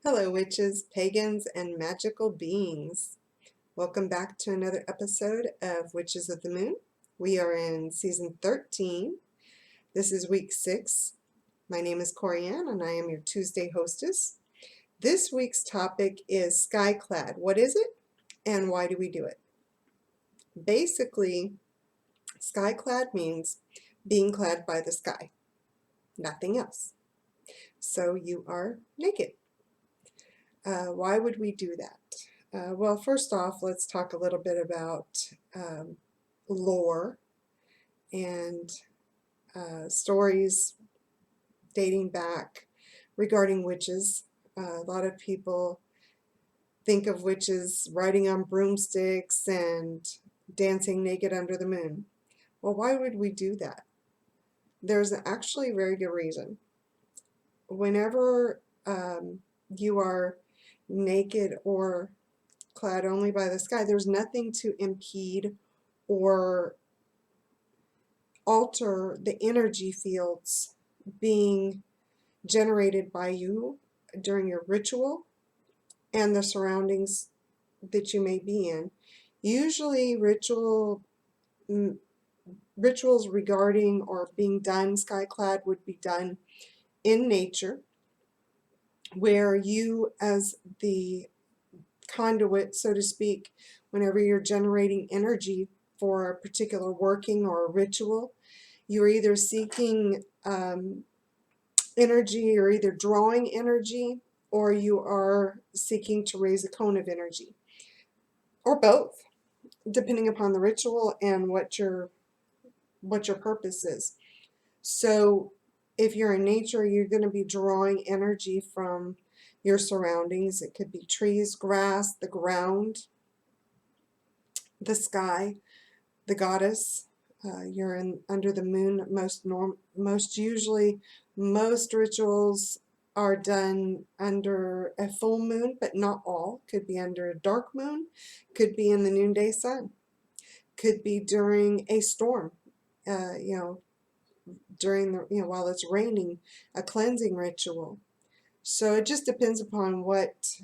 Hello, witches, pagans, and magical beings. Welcome back to another episode of Witches of the Moon. We are in season 13. This is week 6. My name is CORIANN, and I am your Tuesday hostess. This week's topic is Skyclad. What is it, and why do we do it? Basically, Skyclad means being clad by the sky, nothing else. So you are naked. Why would we do that? Well, first off, let's talk a little bit about lore and stories dating back regarding witches. A lot of people think of witches riding on broomsticks and dancing naked under the moon. Well, why would we do that? There's actually a very good reason. Whenever you are naked or clad only by the sky, there's nothing to impede or alter the energy fields being generated by you during your ritual and the surroundings that you may be in. Usually rituals regarding or being done skyclad would be done in nature, where you as the conduit, so to speak, whenever you're generating energy for a particular working or a ritual, you're either seeking energy, you're either drawing energy, or you are seeking to raise a cone of energy, or both, depending upon the ritual and what your purpose is. So if you're in nature, you're going to be drawing energy from your surroundings. It could be trees, grass, the ground, the sky, the goddess. You're under the moon. Most rituals are done under a full moon, but not all. Could be under a dark moon, could be in the noonday sun, could be during a storm. During the while it's raining, a cleansing ritual. So it just depends upon what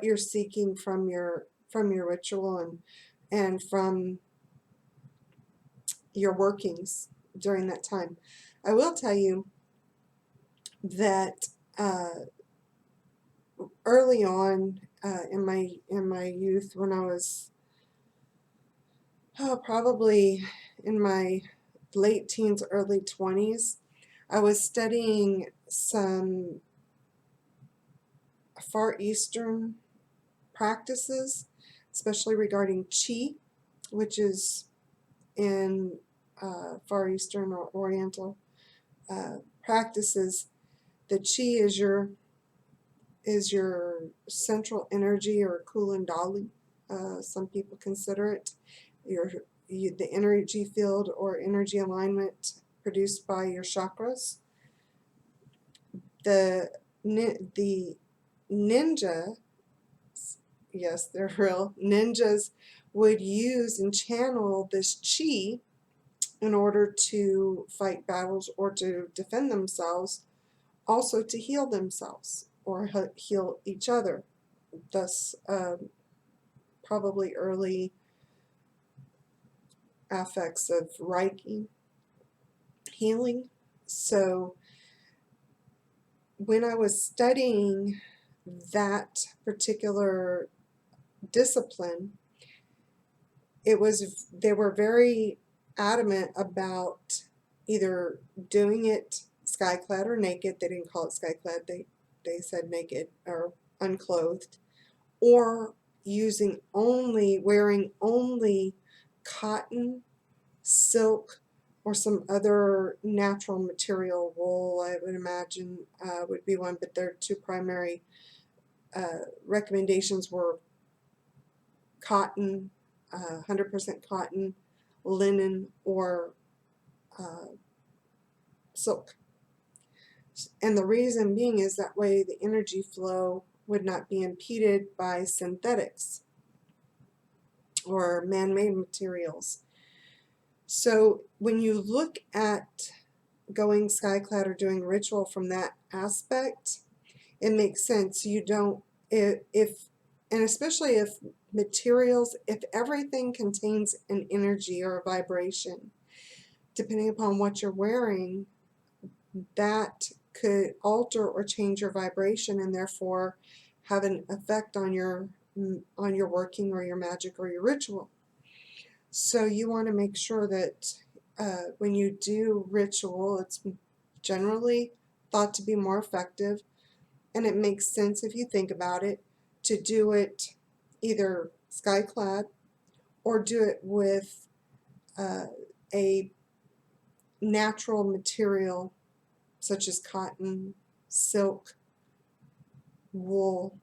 you're seeking from your ritual and from your workings during that time. I will tell you that early on in my youth, when I was probably in my late teens, early 20s, I was studying some Far Eastern practices, especially regarding Qi, which is in Far Eastern or Oriental practices. The Qi is your central energy, or Kulandali. Some people consider it the energy field or energy alignment produced by your chakras. The ninja, yes, they're real ninjas, would use and channel this Qi in order to fight battles or to defend themselves, also to heal themselves or heal each other. Thus, probably early aspects of Reiki healing. So when I was studying that particular discipline, they were very adamant about either doing it skyclad or naked. They didn't call it skyclad, they said naked or unclothed, or wearing only cotton, silk, or some other natural material. Wool, I would imagine, would be one, but their two primary recommendations were cotton, 100% cotton, linen, or silk. And the reason being is that way the energy flow would not be impeded by synthetics or man-made materials. So when you look at going skyclad or doing ritual from that aspect, it makes sense. You don't, if and especially if materials, if everything contains an energy or a vibration, depending upon what you're wearing, that could alter or change your vibration and therefore have an effect on your working or your magic or your ritual. So you want to make sure that when you do ritual, it's generally thought to be more effective, and it makes sense if you think about it, to do it either Skyclad or do it with a natural material such as cotton, silk, wool,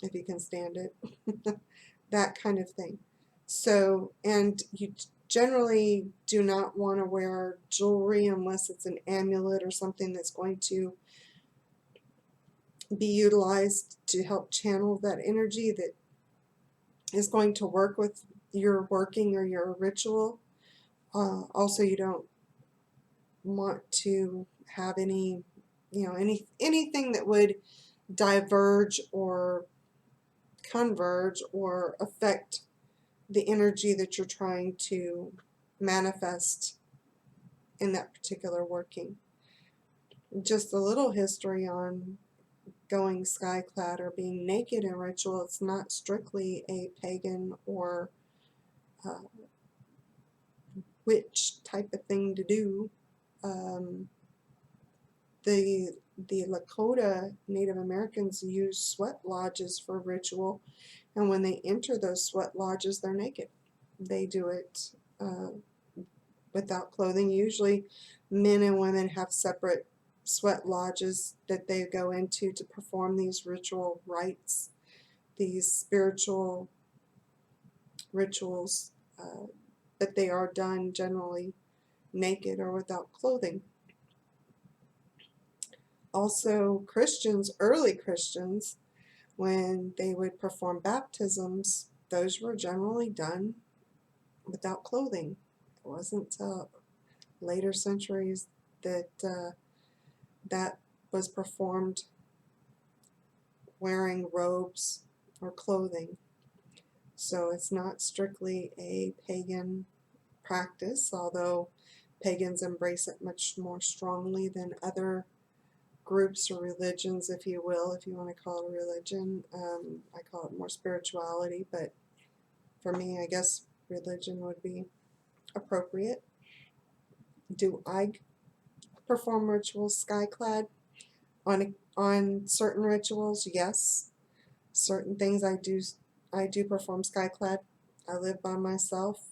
if you can stand it, that kind of thing. So, and you generally do not want to wear jewelry unless it's an amulet or something that's going to be utilized to help channel that energy that is going to work with your working or your ritual. Also, you don't want to have any, anything that would diverge or converge or affect the energy that you're trying to manifest in that particular working. Just a little history on going skyclad or being naked in ritual. It's not strictly a pagan or witch type of thing to do. The Lakota Native Americans use sweat lodges for ritual, and when they enter those sweat lodges, they're naked. They do it without clothing. Usually men and women have separate sweat lodges that they go into to perform these ritual rites, these spiritual rituals, but they are done generally naked or without clothing. Also, Christians, early Christians, when they would perform baptisms, those were generally done without clothing. It wasn't until later centuries that that was performed wearing robes or clothing. So it's not strictly a pagan practice, although pagans embrace it much more strongly than other groups or religions, if you will, if you want to call it a religion. I call it more spirituality, but for me, I guess religion would be appropriate. Do I perform rituals skyclad? On certain rituals, yes. Certain things I do perform skyclad. I live by myself.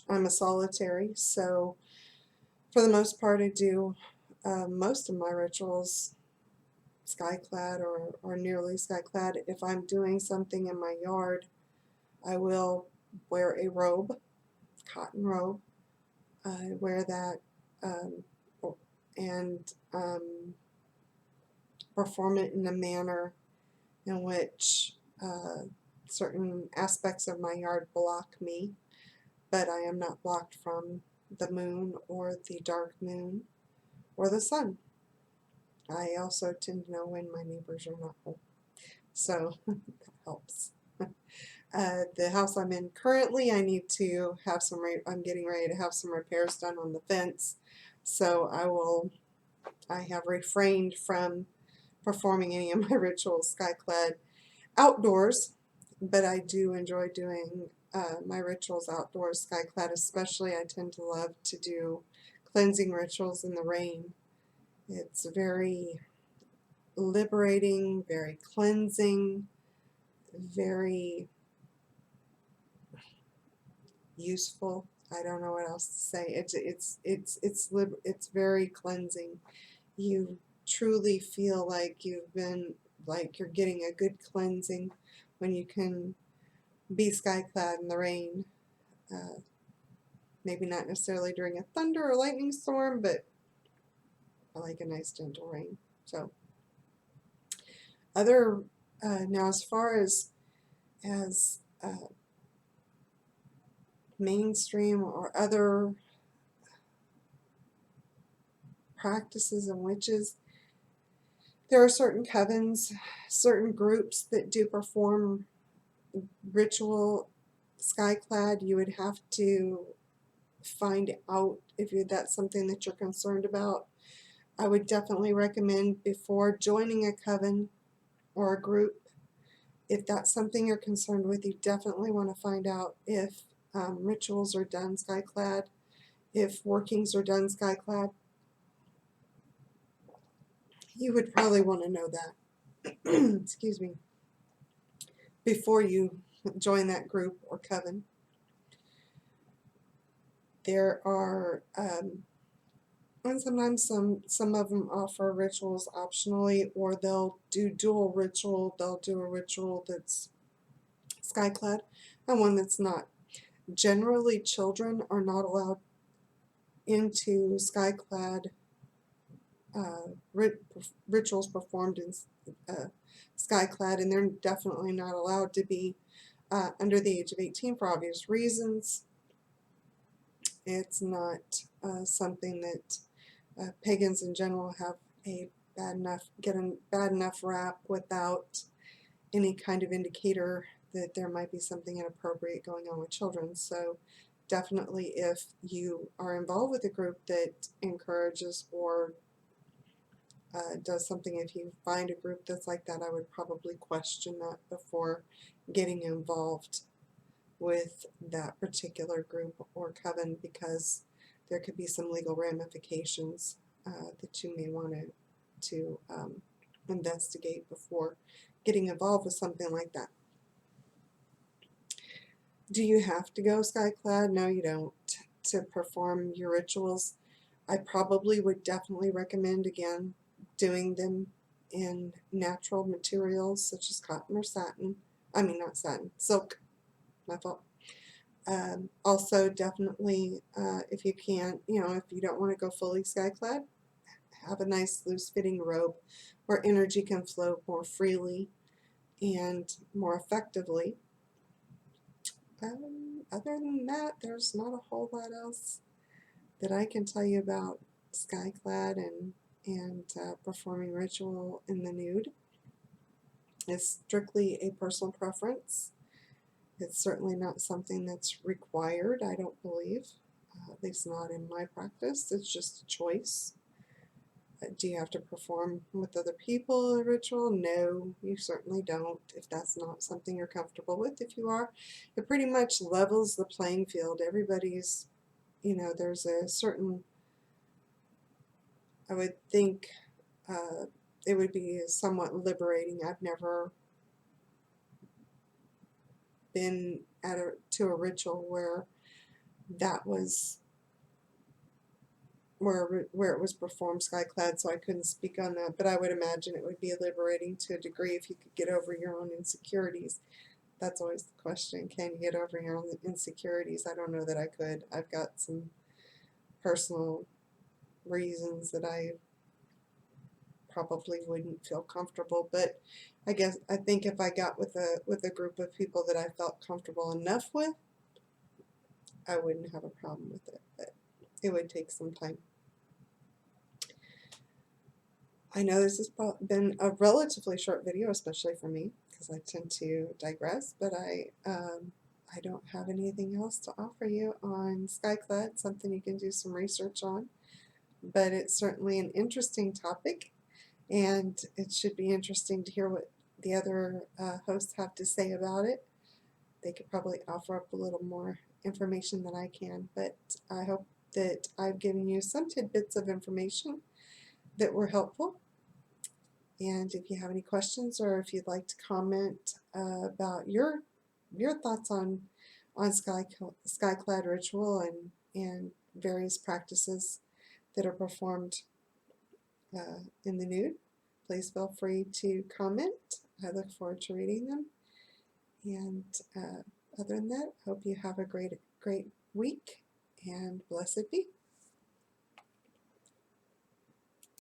I'm a solitary, so for the most part I do most of my rituals skyclad or nearly skyclad. If I'm doing something in my yard, I will wear a robe, cotton robe. I wear that and perform it in a manner in which certain aspects of my yard block me, but I am not blocked from the moon or the dark moon or the sun. I also tend to know when my neighbors are not home, so that helps. The house I'm in currently, I need to have I'm getting ready to have some repairs done on the fence, so I have refrained from performing any of my rituals skyclad outdoors, but I do enjoy doing my rituals outdoors skyclad. Especially I tend to love to do cleansing rituals in the rain. It's very liberating, very cleansing, very useful. I don't know what else to say. It's very cleansing. You truly feel like you're getting a good cleansing when you can be skyclad in the rain. Maybe not necessarily during a thunder or lightning storm, but I like a nice gentle rain. So now as far as mainstream or other practices and witches, there are certain covens, certain groups that do perform ritual Skyclad. You would have to find out if that's something that you're concerned about. I would definitely recommend before joining a coven or a group, if that's something you're concerned with, you definitely want to find out if rituals are done Skyclad, if workings are done Skyclad. You would probably want to know that, excuse me, before you join that group or coven. There are, and sometimes some of them offer rituals optionally, or they'll do dual ritual. They'll do a ritual that's Skyclad and one that's not. Generally, children are not allowed into Skyclad rituals performed in Skyclad, and they're definitely not allowed to be under the age of 18 for obvious reasons. It's not something that pagans in general have a get a bad enough rap without any kind of indicator that there might be something inappropriate going on with children. So definitely, if you are involved with a group that encourages or does something, if you find a group that's like that, I would probably question that before getting involved with that particular group or coven, because there could be some legal ramifications that you may want to investigate before getting involved with something like that. Do you have to go Skyclad? No, you don't, to perform your rituals. I probably would definitely recommend, again, doing them in natural materials such as cotton or satin. I mean, not satin, silk, my fault. Also, definitely, if you can't, if you don't want to go fully Skyclad, have a nice loose-fitting robe where energy can flow more freely and more effectively. Other than that, there's not a whole lot else that I can tell you about Skyclad and performing ritual in the nude. It's strictly a personal preference. It's certainly not something that's required, I don't believe, at least not in my practice. It's just a choice. Do you have to perform with other people a ritual? No, you certainly don't, if that's not something you're comfortable with. If you are, it pretty much levels the playing field. Everybody's, there's a certain, I would think it would be somewhat liberating. I've never been to a ritual where that was where it was performed Skyclad, so I couldn't speak on that, but I would imagine it would be liberating to a degree if you could get over your own insecurities. That's always the question, can you get over your own insecurities? I don't know that I could. I've got some personal reasons that I probably wouldn't feel comfortable, but I think if I got with a group of people that I felt comfortable enough with, I wouldn't have a problem with it, but it would take some time. I know this has been a relatively short video, especially for me, because I tend to digress, but I don't have anything else to offer you on Skyclad, something you can do some research on, but it's certainly an interesting topic, and it should be interesting to hear what the other hosts have to say about it. They could probably offer up a little more information than I can, but I hope that I've given you some tidbits of information that were helpful. And if you have any questions, or if you'd like to comment about your thoughts on Skyclad ritual and various practices that are performed in the nude, please feel free to comment. I look forward to reading them. And other than that, hope you have a great week, and blessed be.